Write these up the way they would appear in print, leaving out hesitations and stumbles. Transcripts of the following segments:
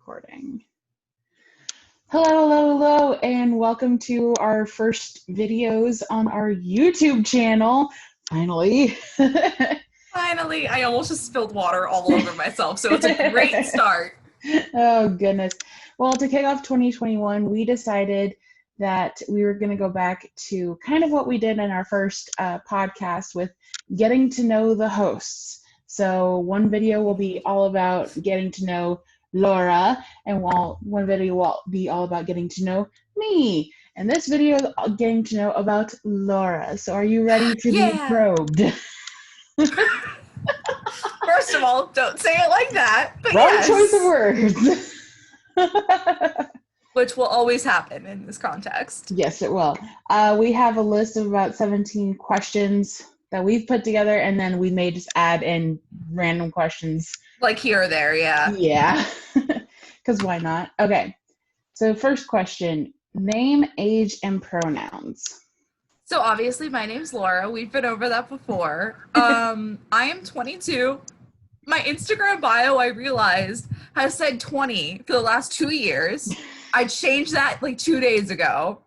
Recording. Hello, and welcome to our first videos on our YouTube channel. Finally. Finally, I almost just spilled water all over myself, so it's a great start. Oh, goodness. Well, to kick off 2021, we decided that we were going to go back to kind of what we did in our first podcast with getting to know the hosts. So one video will be all about getting to know Laura, and one video will be all about getting to know me. And this video is getting to know about Laura. So are you ready to be probed? First of all, don't say it like that. But Wrong yes. choice of words. Which will always happen in this context. Yes, it will. We have a list of about 17 questions that we've put together, and then we may just add in random questions. Like here or there, yeah. Yeah, because why not? Okay, so first question, name, age, and pronouns. So obviously my name's Laura. We've been over that before. I am 22. My Instagram bio, I realized, has said 20 for the last 2 years. I changed that like 2 days ago.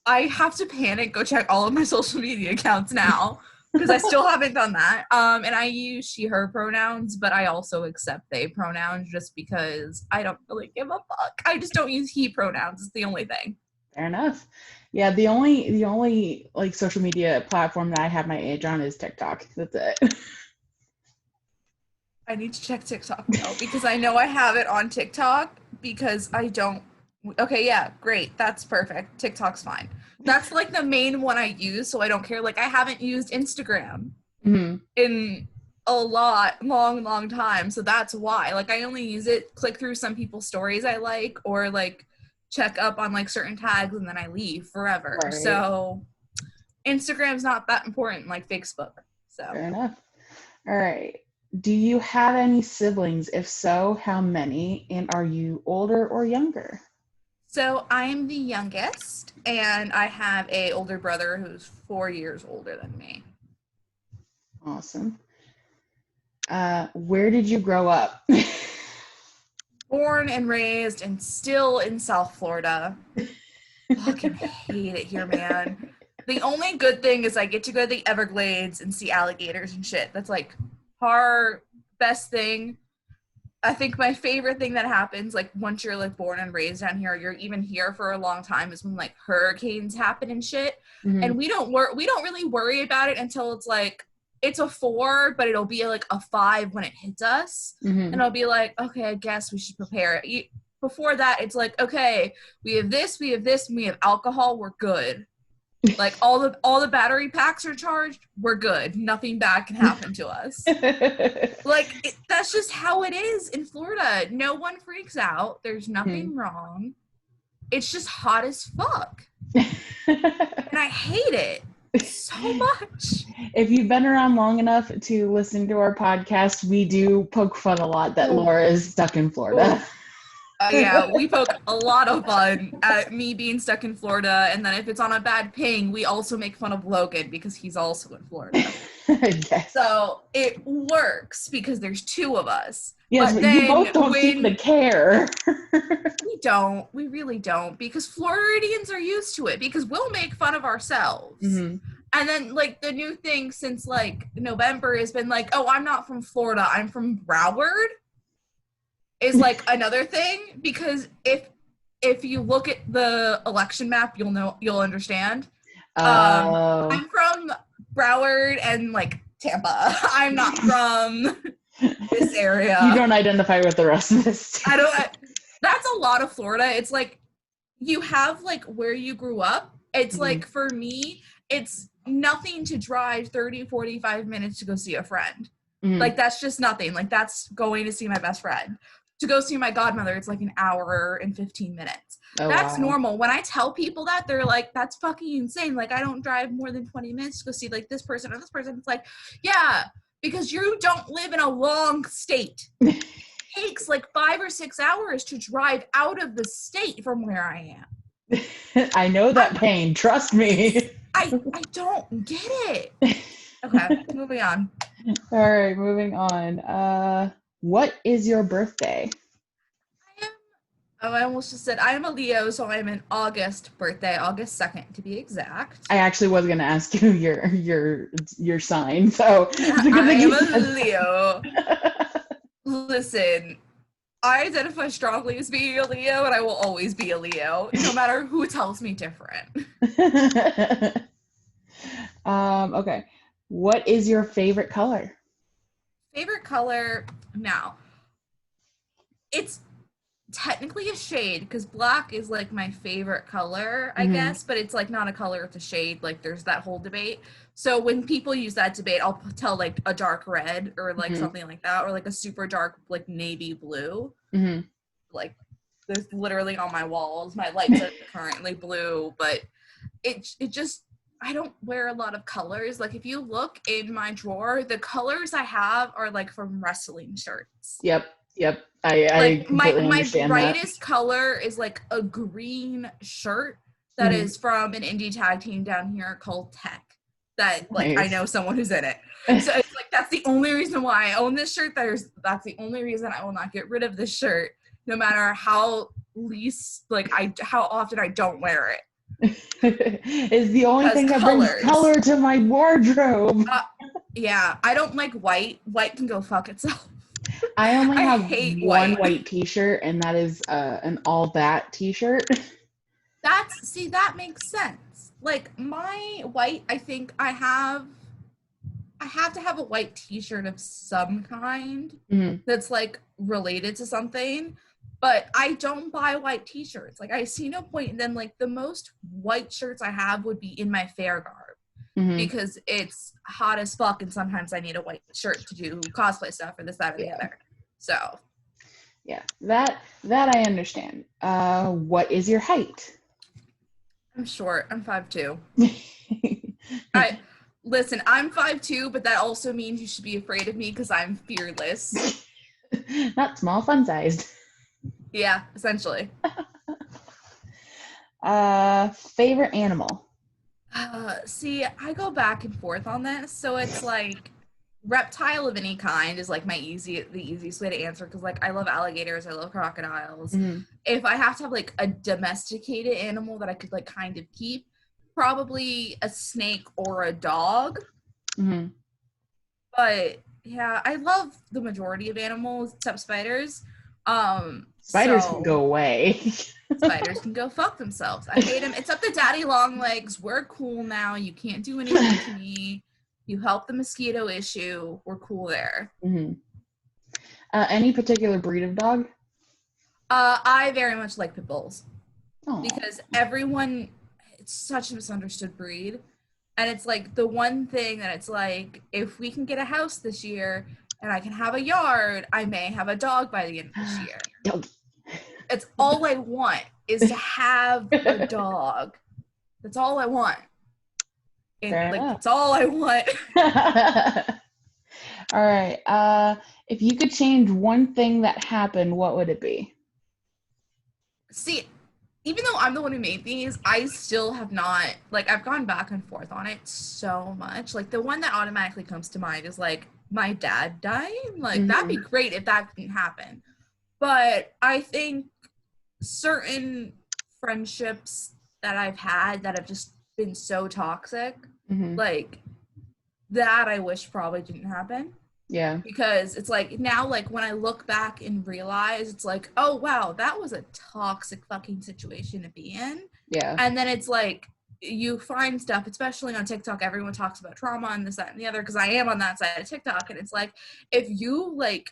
I have to panic, go check all of my social media accounts now because I still haven't done that. And I use she, her pronouns, but I also accept they pronouns just because I don't really give a fuck. I just don't use he pronouns. It's the only thing. Fair enough. Yeah, the only like social media platform that I have my age on is TikTok. That's it. I need to check TikTok now because I know I have it on TikTok because I don't. Okay, yeah, great. That's perfect. TikTok's fine. That's like the main one I use, so I don't care. Like I haven't used Instagram in a long time, so that's why. Like I only use it, click through some people's stories I like, or like check up on like certain tags, and then I leave forever. Right. So Instagram's not that important like Facebook. So fair enough. All right. Do you have any siblings? If so, how many? And are you older or younger? So I'm the youngest, and I have an older brother who's 4 years older than me. Awesome. Where did you grow up? Born and raised and still in South Florida. Fucking hate it here, man. The only good thing is I get to go to the Everglades and see alligators and shit. That's like our best thing. I think my favorite thing that happens, like once you're like born and raised down here, you're even here for a long time, is when like hurricanes happen and shit. And we don't really worry about it until it's like it's a 4, but it'll be like a 5 when it hits us, and I'll be like, okay, I guess we should prepare. Before that, it's like, okay, we have this, and we have alcohol, we're good. Like all the battery packs are charged, we're good. Nothing bad can happen to us. Like that's just how it is in Florida. No one freaks out. There's nothing wrong. It's just hot as fuck. And I hate it so much. If you've been around long enough to listen to our podcast, we do poke fun a lot that Laura is stuck in Florida. Yeah, we poke a lot of fun at me being stuck in Florida, and then if it's on a bad ping, we also make fun of Logan because he's also in Florida. Yes. So it works because there's 2 of us. Yes, but you both don't seem to care. We really don't, because Floridians are used to it, because we'll make fun of ourselves. And then like the new thing since like November has been like, oh, I'm not from Florida, I'm from Broward. Is like another thing, because if you look at the election map, you'll understand. I'm from Broward and like Tampa. I'm not from this area. You don't identify with the rest of this. That's a lot of Florida. It's like you have like where you grew up. It's like for me, it's nothing to drive 30, 45 minutes to go see a friend. Like that's just nothing. Like that's going to see my best friend. To go see my godmother, it's like an hour and 15 minutes. Oh, that's normal. When I tell people that, they're like, that's fucking insane. Like, I don't drive more than 20 minutes to go see, like, this person or this person. It's like, yeah, because you don't live in a long state. It takes, like, 5 or 6 hours to drive out of the state from where I am. I know that pain. Trust me. I don't get it. Okay, moving on. All right, moving on. What is your birthday? Oh, I almost just said I am a Leo, so I'm an August birthday, August 2nd to be exact. I actually was gonna ask you your sign, so it's a good I thing am you a said Leo. Listen, I identify strongly as being a Leo, and I will always be a Leo, no matter who tells me different. that. Okay. What is your favorite color? Favorite color? Now, it's technically a shade because black is like my favorite color, I Hmm. guess, but it's like not a color, it's a shade. Like there's that whole debate. So when people use that debate, I'll tell like a dark red or like Hmm. something like that, or like a super dark like navy blue. Hmm. Like there's literally on my walls. My lights are currently blue, but it just I don't wear a lot of colors. Like if you look in my drawer, the colors I have are like from wrestling shirts. Yep. Yep. I Like my completely my understand that. brightest color is like a green shirt that Hmm. is from an indie tag team down here called Tech. That like I Nice. know someone who's in it. So it's like that's the only reason why I own this shirt. That's the only reason I will not get rid of this shirt, no matter how least like I how often I don't wear it. Is the only Because thing that brings colors. color to my wardrobe. Uh, yeah, I don't like white. White can go fuck itself. I only I have hate one white. white t-shirt, and that is an all that t-shirt. That makes sense. Like my white, I think I have to have a white t-shirt of some kind Mhm. that's like related to something, but I don't buy white t-shirts. Like I see no point. And then like the most white shirts I have would be in my fair garb Mhm. because it's hot as fuck and sometimes I need a white shirt to do cosplay stuff or this, that, or the Yeah. other. So Yeah. That I understand. What is your height? I'm short. I'm 5'2". I listen, I'm 5'2", but that also means you should be afraid of me because I'm fearless. Not small, fun sized. Yeah, essentially. Favorite animal? See, I go back and forth on this. So it's like reptile of any kind is like the easiest way to answer because like I love alligators, I love crocodiles. Mhm. If I have to have like a domesticated animal that I could like kind of keep, probably a snake or a dog. Mhm. But yeah, I love the majority of animals except spiders. Spiders can go So away. spiders can go fuck themselves. I hate them. It's up to daddy long legs. We're cool now. You can't do anything to me. You help the mosquito issue. We're cool there. Mhm. Any particular breed of dog? I very much like pit bulls Oh. because everyone, it's such a misunderstood breed. And it's like the one thing that it's like, if we can get a house this year and I can have a yard, I may have a dog by the end of this year. Dog. It's all I want is to have a dog. That's all I want. And Fair like enough. that's all I want. All right. If you could change one thing that happened, what would it be? See, even though I'm the one who made these, I still have not like I've gone back and forth on it so much. Like the one that automatically comes to mind is like my dad dying. Like that'd be Mhm. great if that didn't happen. But I think certain friendships that I've had that have just been so toxic, Mhm. like that I wish probably didn't happen. Yeah. Because it's like now like when I look back and realize it's like, oh wow, that was a toxic fucking situation to be in. Yeah. And then it's like you find stuff, especially on TikTok, everyone talks about trauma and this, that, and the other, because I am on that side of TikTok. And it's like if you like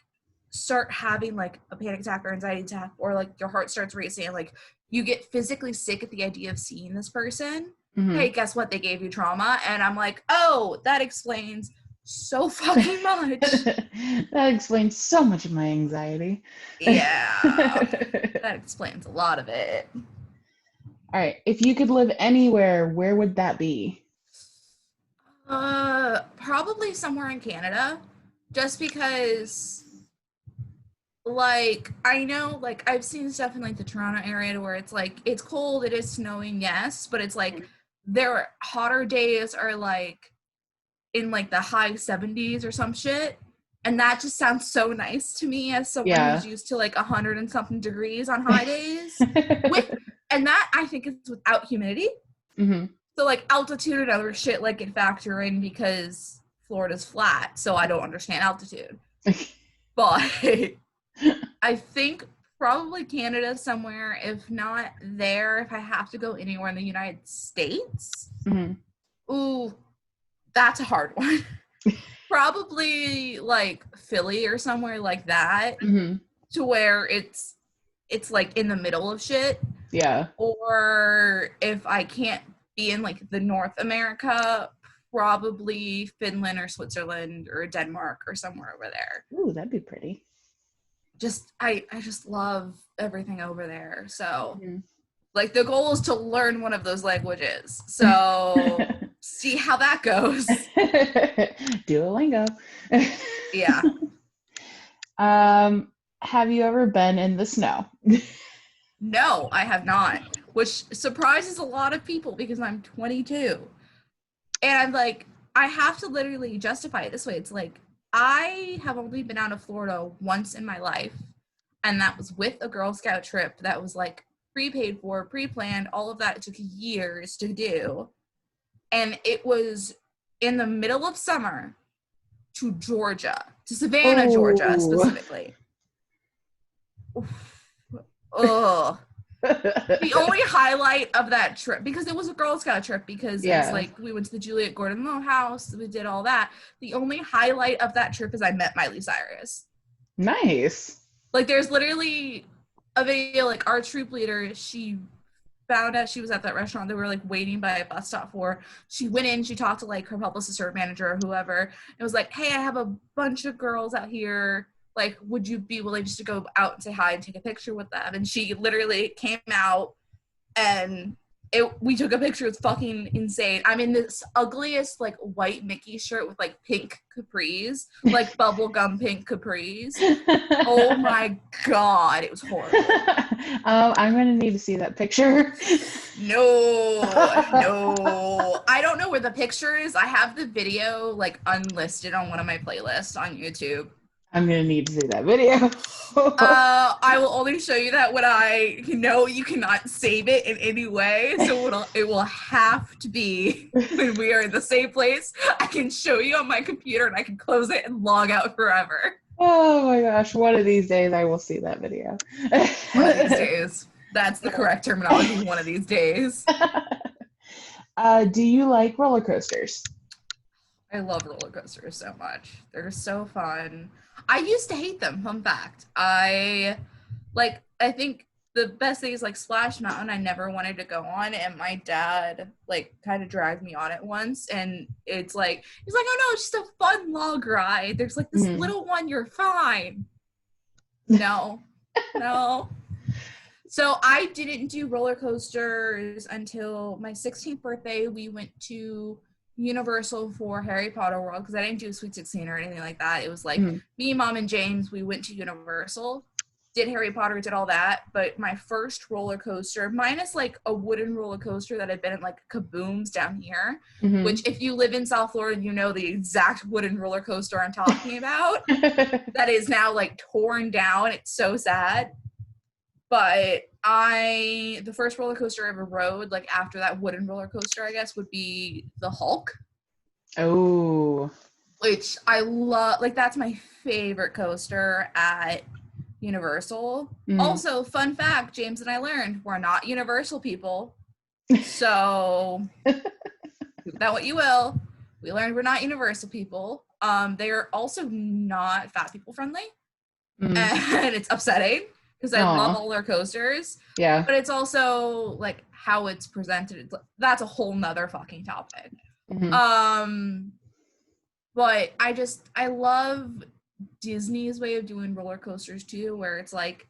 start having like a panic attack or anxiety attack, or like your heart starts racing, like you get physically sick at the idea of seeing this person. Hey, Mhm. guess what? They gave you trauma. And I'm like, oh, that explains so fucking much. That explains so much of my anxiety. Yeah, that explains a lot of it. All right. If you could live anywhere, where would that be? Probably somewhere in Canada, just because, like, I know, like, I've seen stuff in like the Toronto area where it's like it's cold, it is snowing, yes, but it's like their hotter days are like in like the high 70s or some shit. And that just sounds so nice to me as someone who's used to like 100 and something degrees on high days. And that I think is without humidity. Mm-hmm. So like altitude and other shit like can factor in because Florida's flat, so I don't understand altitude. But I think probably Canada somewhere, if not there, if I have to go anywhere in the United States. Mm-hmm. Ooh, that's a hard one. Probably like Philly or somewhere like that, Mm-hmm. to where it's like in the middle of shit. Yeah. Or if I can't be in like the North America, probably Finland or Switzerland or Denmark or somewhere over there. Ooh, that'd be pretty. I just love everything over there. So like the goal is to learn one of those languages. So see how that goes. Duolingo. Yeah. Have you ever been in the snow? No, I have not, which surprises a lot of people because I'm 22. And I'm like, I have to literally justify it this way. It's like, I have only been out of Florida once in my life, and that was with a Girl Scout trip that was like prepaid for, pre-planned, all of that. It took years to do. And it was in the middle of summer to Georgia, to Savannah, Georgia, specifically. Ugh. The only highlight of that trip, because it was a Girl Scout trip, because it's like we went to the Juliet Gordon Low house, we did all that. The only highlight of that trip is I met Miley Cyrus. Nice. Like there's literally a video, like our troop leader, she found out she was at that restaurant they were like waiting by a bus stop for. She went in, she talked to like her publicist or manager or whoever. It was like, hey, I have a bunch of girls out here. Like, would you be willing just to go out and say hi and take a picture with them? And she literally came out and we took a picture. It's fucking insane. I'm in this ugliest like white Mickey shirt with like pink capris, like bubblegum pink capris. Oh my God, it was horrible. I'm gonna need to see that picture. No. I don't know where the picture is. I have the video like unlisted on one of my playlists on YouTube. I'm gonna need to see that video. I will only show you that when I know you cannot save it in any way. So it will have to be when we are in the same place. I can show you on my computer and I can close it and log out forever. Oh my gosh, one of these days I will see that video. One of these days. That's the correct terminology, one of these days. Do you like roller coasters? I love roller coasters so much. They're so fun. I used to hate them, fun fact. I think the best thing is like Splash Mountain I never wanted to go on, and my dad like kind of dragged me on it once, and it's like he's like, oh no, it's just a fun log ride. There's like this little one, you're fine. No. So I didn't do roller coasters until my 16th birthday. We went to Universal for Harry Potter World because I didn't do a Sweet 16 or anything like that. It was like me, Mom, and James. We went to Universal, did Harry Potter, did all that. But my first roller coaster, minus like a wooden roller coaster that had been at like Kabooms down here, which if you live in South Florida, you know the exact wooden roller coaster I'm talking about. That is now like torn down. It's so sad. But the first roller coaster I ever rode, like after that wooden roller coaster, I guess, would be the Hulk. Oh. Which I love. Like, that's my favorite coaster at Universal. Also, fun fact, James and I learned, we're not Universal people. So, do that what you will. We learned we're not Universal people. They are also not fat people friendly. And it's upsetting. Because I love all their coasters. Yeah. But it's also, like, how it's presented. That's a whole nother fucking topic. But I love Disney's way of doing roller coasters, too, where it's like,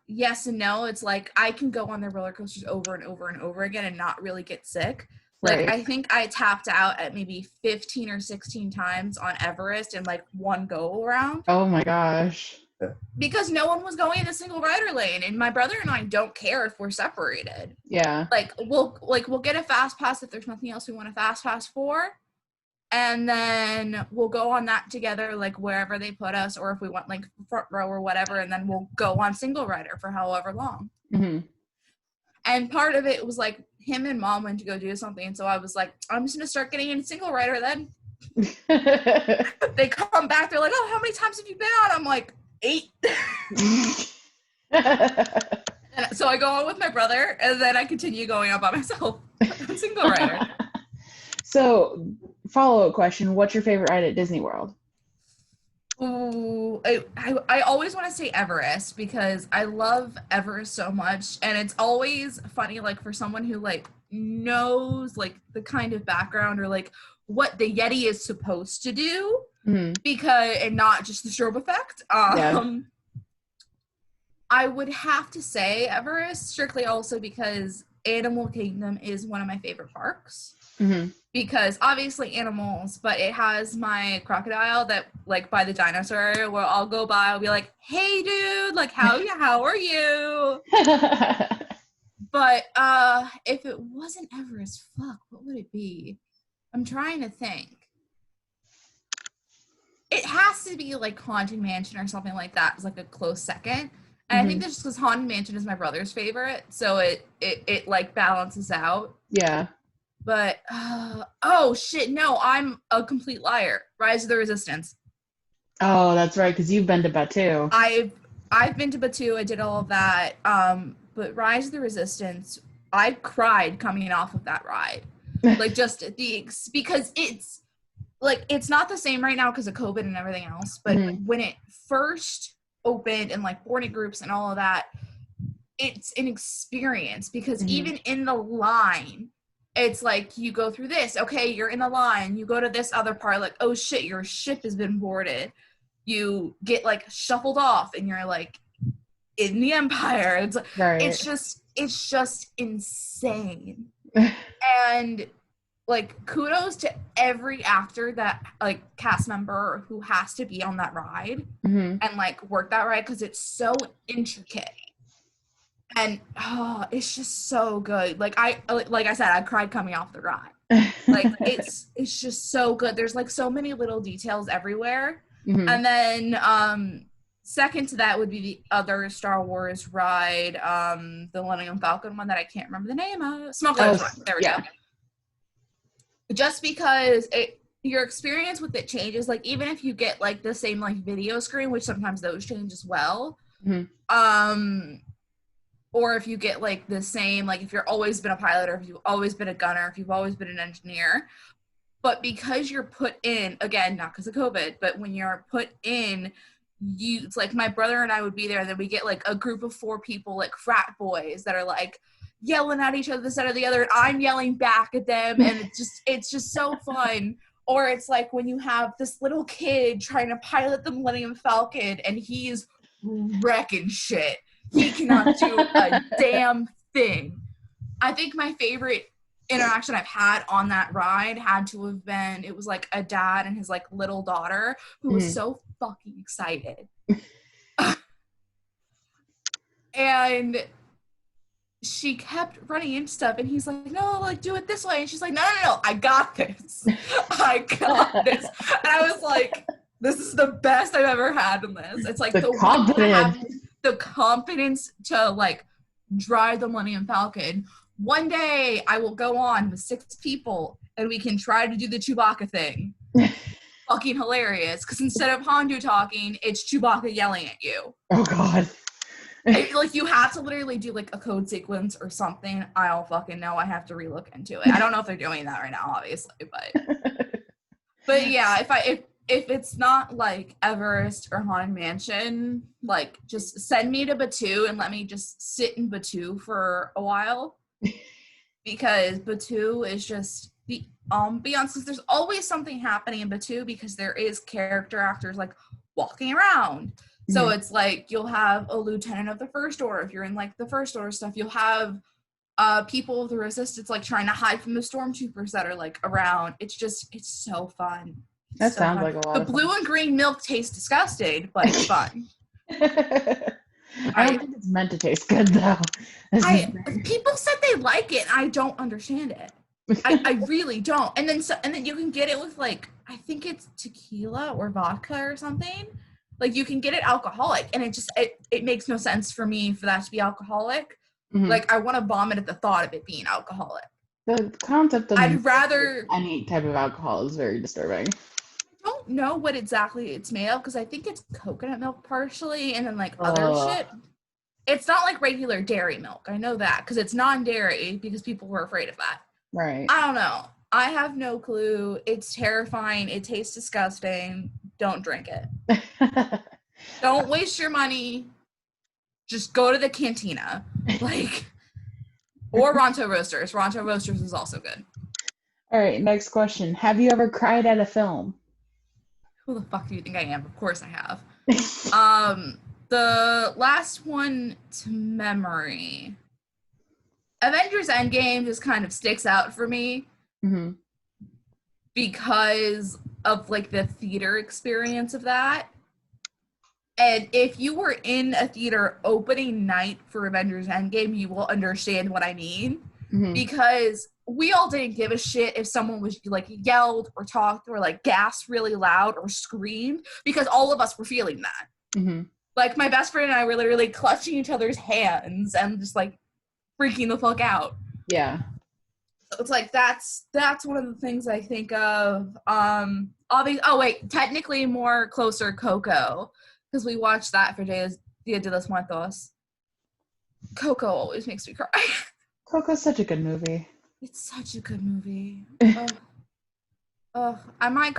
yes and no. It's like, I can go on their roller coasters over and over and over again and not really get sick. Like, I think I tapped out at maybe 15 or 16 times on Everest in, like, one go-around. Oh, my gosh. Because no one was going in a single rider lane, and my brother and I don't care if we're separated. Yeah. Like we'll get a fast pass if there's nothing else we want a fast pass for. And then we'll go on that together, like wherever they put us, or if we want like front row or whatever, and then we'll go on single rider for however long. Mm-hmm. And part of it was like him and mom went to go do something, and so I was like, I'm just gonna start getting in single rider then. They come back, they're like, oh, how many times have you been on? I'm like, 8. And so I go on with my brother, and then I continue going on by myself on single rider. So, follow-up question, what's your favorite ride at Disney World? Ooh, I always want to say Everest because I love Everest so much, and it's always funny, like for someone who like knows like the kind of background or like what the Yeti is supposed to do, because and not just the strobe effect. I would have to say Everest, strictly also because Animal Kingdom is one of my favorite parks. Because obviously animals, but it has my crocodile that like by the dinosaur where I'll go by, I'll be like, hey dude, like how are you? But if it wasn't Everest, fuck, what would it be? I'm trying to think. It has to be like Haunted Mansion or something like that. It's like a close second. And I think that's just because Haunted Mansion is my brother's favorite, so it like balances out. Yeah. But oh shit, no, I'm a complete liar. Rise of the Resistance. Oh, that's right, because you've been to Batu. I've been to Batu. I did all of that. But Rise of the Resistance, I cried coming off of that ride. Like just because it's like it's not the same right now because of COVID and everything else. But when it first opened and like boarding groups and all of that, it's an experience because even in the line, it's like you go through this, okay, you're in the line, you go to this other part, like, oh shit, your ship has been boarded. You get like shuffled off and you're like in the Empire. It's right. It's just insane. And like kudos to every actor that like cast member who has to be on that ride and like work that ride because it's so intricate. And it's just so good. Like I said, I cried coming off the ride. Like it's just so good. There's like so many little details everywhere. And then second to that would be the other Star Wars ride, the Millennium Falcon one that I can't remember the name of. Smuggler's Run. There we go. Just because your experience with it changes. Like even if you get like the same like video screen, which sometimes those change as well. Or if you get like the same, like if you've always been a pilot or if you've always been a gunner, if you've always been an engineer. But because you're put in, again, not because of COVID, but when you're put in, it's like my brother and I would be there and then we get like a group of 4 people, like frat boys that are like yelling at each other, this, that, or the other, and I'm yelling back at them, and it's just so fun. Or it's like when you have this little kid trying to pilot the Millennium Falcon and he's wrecking shit. He cannot do a damn thing. I think my favorite interaction I've had on that ride had to have been, it was like a dad and his like little daughter who was so fucking excited. And she kept running into stuff and he's like, no, like do it this way. And she's like, no, I got this. I got this. And I was like, this is the best I've ever had in this. It's like the confidence. The confidence to like drive the Millennium Falcon. One day I will go on with 6 people and we can try to do the Chewbacca thing. Fucking hilarious. Because instead of Hondo talking, it's Chewbacca yelling at you. Oh God. Like you have to literally do like a code sequence or something. I don't fucking know. I have to relook into it. I don't know if they're doing that right now, obviously, but yeah, if it's not like Everest or Haunted Mansion, like just send me to Batu and let me just sit in Batu for a while. Because Batu is just the ambiance. Because there's always something happening in Batu because there is character actors like walking around. So it's like you'll have a lieutenant of the First Order. If you're in like the First Order stuff, you'll have people of the Resistance like trying to hide from the stormtroopers that are like around. It's so fun. That sounds like a lot. The blue and green milk tastes disgusting, but it's fun. I don't think it's meant to taste good though. People said they like it. I don't understand it. I really don't. And then you can get it with like, I think it's tequila or vodka or something. Like you can get it alcoholic, and it makes no sense for me for that to be alcoholic. Mm-hmm. Like I want to vomit at the thought of it being alcoholic. The concept of I'd rather any type of alcohol is very disturbing. I don't know what exactly it's made of because I think it's coconut milk partially, and then like other Oh. shit. It's not like regular dairy milk. I know that because it's non-dairy because people were afraid of that. Right. I don't know. I have no clue. It's terrifying. It tastes disgusting. Don't drink it. Don't waste your money. Just go to the cantina. Like, or Ronto Roasters. Ronto Roasters is also good. All right, next question. Have you ever cried at a film? Who the fuck do you think I am? Of course I have. The last one to memory. Avengers Endgame just kind of sticks out for me. Mm-hmm. Because of like the theater experience of that. And if you were in a theater opening night for Avengers Endgame, you will understand what I mean. Mm-hmm. Because we all didn't give a shit if someone was like yelled or talked or like gasped really loud or screamed, because all of us were feeling that. Mm-hmm. Like my best friend and I were literally clutching each other's hands and just like freaking the fuck out. Yeah. So it's like that's one of the things I think of. Technically more closer Coco, because we watched that for Dia de los Muertos. Coco always makes me cry. Coco's such a good movie. It's such a good movie. I might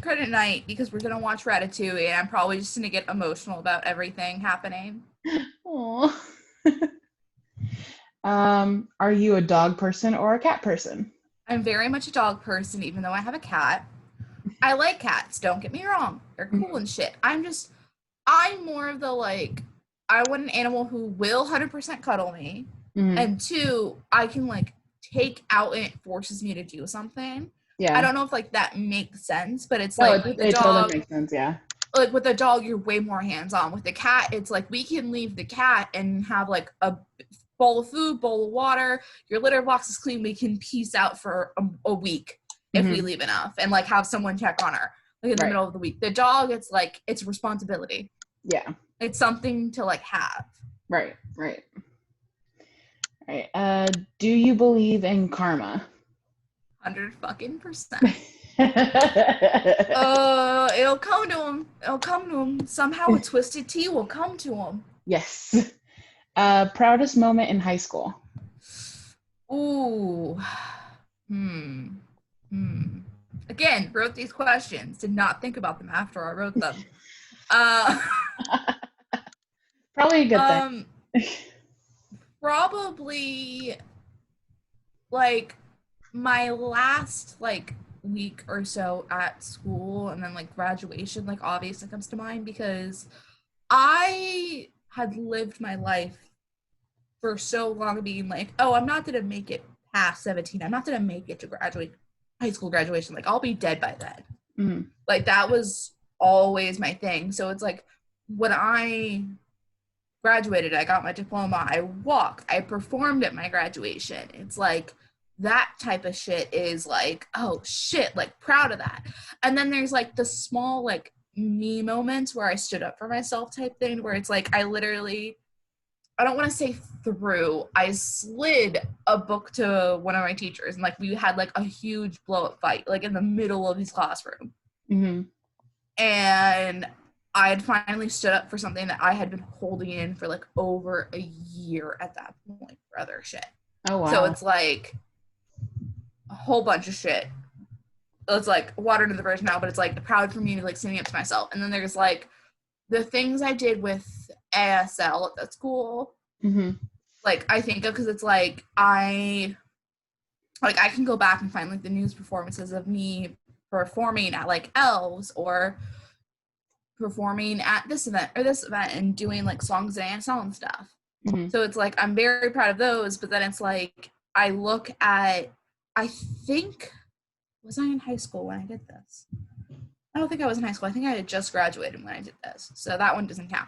cry tonight because we're gonna watch Ratatouille, and I'm probably just gonna get emotional about everything happening. Aww. Are you a dog person or a cat person? I'm very much a dog person, even though I have a cat. I like cats, don't get me wrong. They're cool and shit. I'm more of the like, I want an animal who will 100% cuddle me. Mm-hmm. And two, I can like take out and it forces me to do something. Yeah. I don't know if like that makes sense, but it's no, like with the dog, totally makes sense, yeah. Like with the dog, you're way more hands-on. With the cat, it's like we can leave the cat and have like a bowl of food, bowl of water, your litter box is clean, we can peace out for a week if we leave enough and like have someone check on her like in the middle of the week. The dog, it's like it's responsibility. Yeah. It's something to like have. Right. Do you believe in karma? 100%. It'll come to him. Somehow a twisted tea will come to him. Yes. Proudest moment in high school? Ooh. Again, wrote these questions. Did not think about them after I wrote them. Probably a good thing. Probably like my last like week or so at school, and then like graduation like obviously comes to mind, because I had lived my life for so long being like, oh, I'm not gonna make it past 17, I'm not gonna make it to high school graduation, like I'll be dead by then. Mm-hmm. Like that was always my thing. So it's like when I graduated, I got my diploma, I walked, I performed at my graduation. It's like that type of shit is like, oh shit, like proud of that. And then there's like the small like me moments where I stood up for myself type thing, where it's like I don't want to say I slid a book to one of my teachers, and like we had like a huge blow up fight like in the middle of his classroom. Mm-hmm. And I had finally stood up for something that I had been holding in for like over a year at that point for other shit. Oh wow. So it's like a whole bunch of shit. It's like water to the bridge now, but it's like proud for me to like standing up to myself. And then there's like the things I did with ASL at that school. Mm-hmm. Like I think of, because it's like I can go back and find like the news performances of me performing at like Elves or performing at this event and doing like songs and ASL and stuff. Mm-hmm. So it's like I'm very proud of those, but then it's like I look at, I think, was I in high school when I did this? I don't think I was in high school. I think I had just graduated when I did this, so that one doesn't count.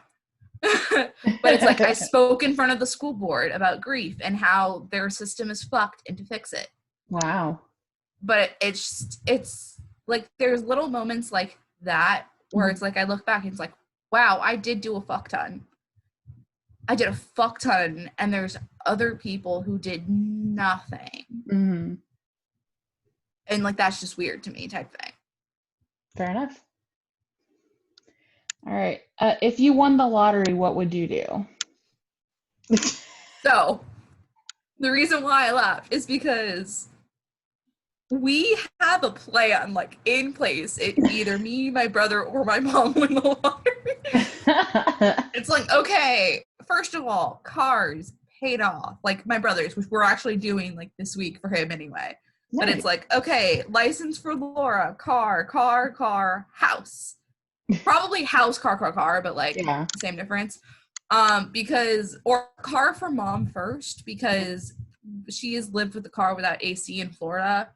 But it's like I spoke in front of the school board about grief and how their system is fucked and to fix it. Wow. But it's like there's little moments like that where it's like I look back and it's like, wow, I did do a fuck ton. I did a fuck ton, and there's other people who did nothing. Mm-hmm. And like that's just weird to me, type thing. Fair enough. All right. If you won the lottery, what would you do? So the reason why I laugh is because we have a plan like in place. Either me, my brother, or my mom win the lottery. It's like, okay, first of all, cars paid off. Like my brother's, which we're actually doing like this week for him anyway. Nice. But it's like, okay, license for Laura, car, house. Probably house, car, but like same difference. Because, or car for mom first, because she has lived with the car without AC in Florida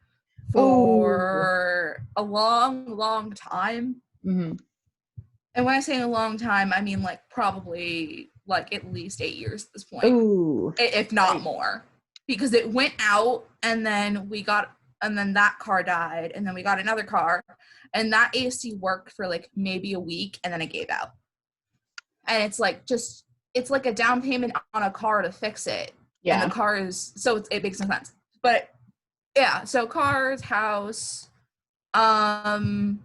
for a long time. Mm-hmm. And when I say a long time, I mean like probably like at least 8 years at this point. Ooh. If not more. Because it went out and then that car died and then we got another car and that AC worked for like maybe a week and then it gave out. And it's like it's like a down payment on a car to fix it. Yeah. And the car is, so it makes no sense. But yeah, so cars, house, and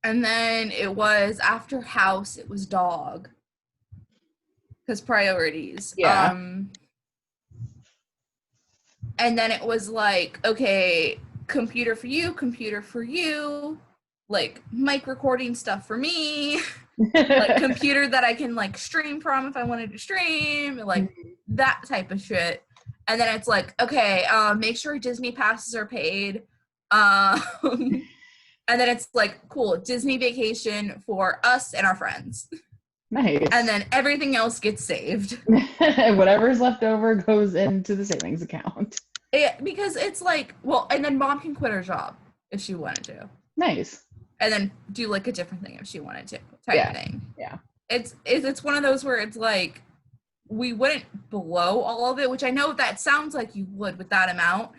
then it was after house, it was dog. Because priorities. Yeah. And then it was like, okay, computer for you, like mic recording stuff for me, like computer that I can like stream from if I wanted to stream, like that type of shit. And then it's like, okay, make sure Disney passes are paid. And then it's like, cool, Disney vacation for us and our friends. Nice. And then everything else gets saved. Whatever's left over goes into the savings account. Because it's like, well, and then mom can quit her job if she wanted to. Nice. And then do like a different thing if she wanted to, type thing. Yeah. It's one of those where it's like, we wouldn't blow all of it, which I know that sounds like you would with that amount,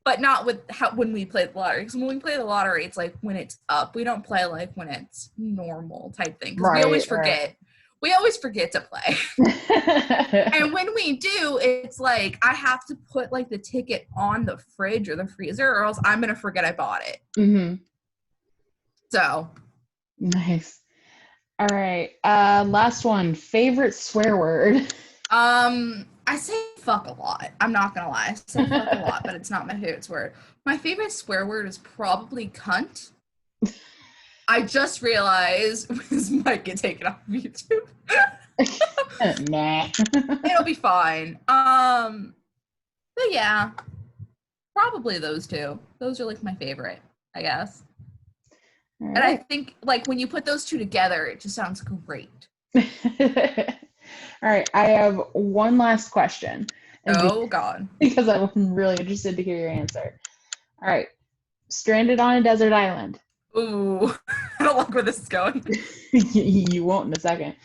but not with when we play the lottery. Because when we play the lottery, it's like when it's up. We don't play like when it's normal type thing. Because we always forget. Right. We always forget to play. And when we do, it's like I have to put like the ticket on the fridge or the freezer or else I'm going to forget I bought it. So. Nice. All right. Last one. Favorite swear word? I say fuck a lot. I'm not going to lie. I say fuck a lot, but it's not my favorite swear word. My favorite swear word is probably cunt. I just realized this might get taken off of YouTube. Nah. It'll be fine. But yeah, probably those two. Those are like my favorite, I guess. Right. And I think like when you put those two together, it just sounds great. All right, I have one last question. God. Because I'm really interested to hear your answer. All right, stranded on a desert island. Ooh, I don't like where this is going. You won't in a second.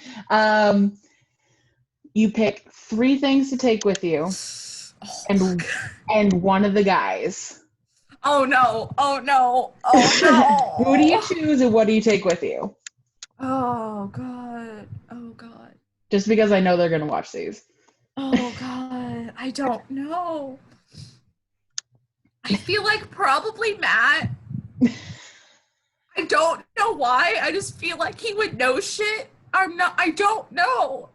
You pick 3 things to take with you, and one of the guys. Oh no! Who do you choose and what do you take with you? Oh god! Just because I know they're gonna watch these. Oh god! I don't know. I feel like probably Matt. I don't know why. I just feel like he would know shit. I don't know.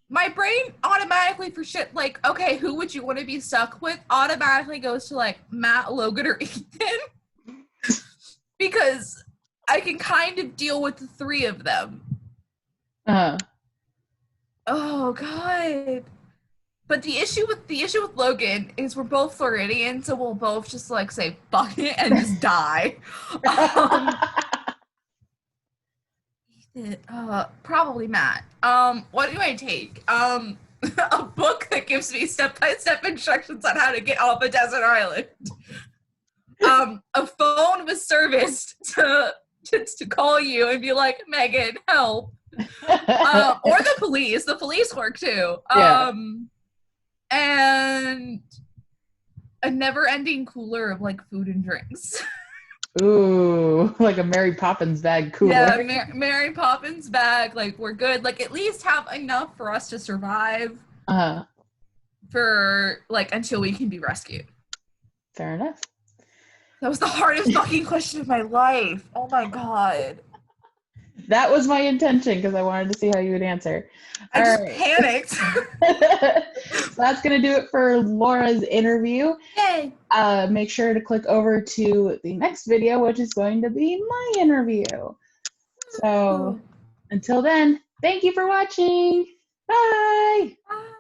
My brain automatically for shit like, okay, who would you want to be stuck with? Automatically goes to like Matt, Logan, or Ethan. Because I can kind of deal with the 3 of them. Oh god. But the issue with Logan is we're both Floridian, so we'll both just like say fuck it and just die. Probably Matt. What do I take? A book that gives me step-by-step instructions on how to get off a desert island. A phone with service to call you and be like, Megan, help. Or the police. The police work too. Yeah. And a never-ending cooler of like food and drinks. Ooh, like a Mary Poppins bag cooler. Yeah, Mary Poppins bag. Like we're good. Like at least have enough for us to survive. For like until we can be rescued. Fair enough. That was the hardest fucking question of my life. Oh my god. That was my intention because I wanted to see how you would answer. I just panicked. So that's going to do it for Laura's interview. Yay. Make sure to click over to the next video, which is going to be my interview. So until then, thank you for watching. Bye. Bye.